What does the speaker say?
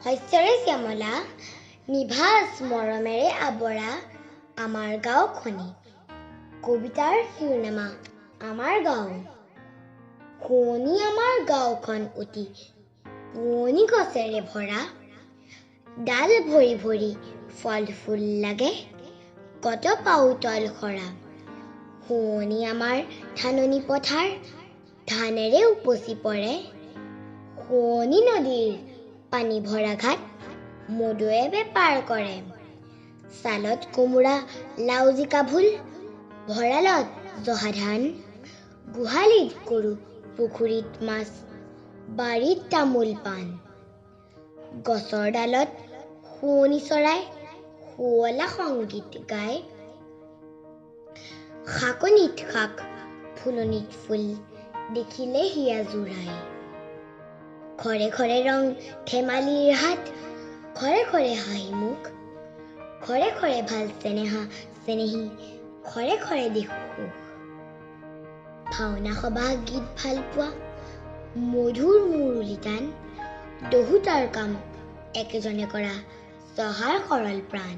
শস্যৰে শ্যামলা নিভাজ মৰমেৰে আৱৰা আমাৰ গাঁওখনি কবিতাৰ শিৰোনামা আমাৰ গাঁও শুৱনি আমাৰ গাঁওখন অতি পুৰণি গছেৰে ভৰা ডাল ভৰি ভৰি ফল ফুল লাগে কত পাও তল সৰা শুৱনি আমাৰ ধাননি পথাৰ ধানেৰে উপচি পৰে শুৱনি নদীৰ পানী ভৰা ঘাট মদুৱে বেপাৰ কৰে চালত কোমোৰা লাও জিকা ভোল ভঁৰালত জহা ধান গোহালিত গৰু পুখুৰীত মাছ বাৰীত তামোল পাণ গছৰ ডালত শুৱনি চৰাই শুৱলা সংগীত গায় শাকনিত শাক ফুলনিত ফুল দেখিলে হিয়া জুৰাই ঘৰে ঘৰে ৰং ধেমালিৰ হাত ঘৰে ঘৰে হাঁহি মুখ ঘৰে ঘৰে ভাল চেনেহা চেনেহী ঘৰে ঘৰে দেখো সুখ ভাওনা সবাহ গীত ভাল পোৱা মধুৰ মুৰুলি টান দহোতাৰ কাম একেজনে কৰা চহাৰ সৰল প্ৰাণ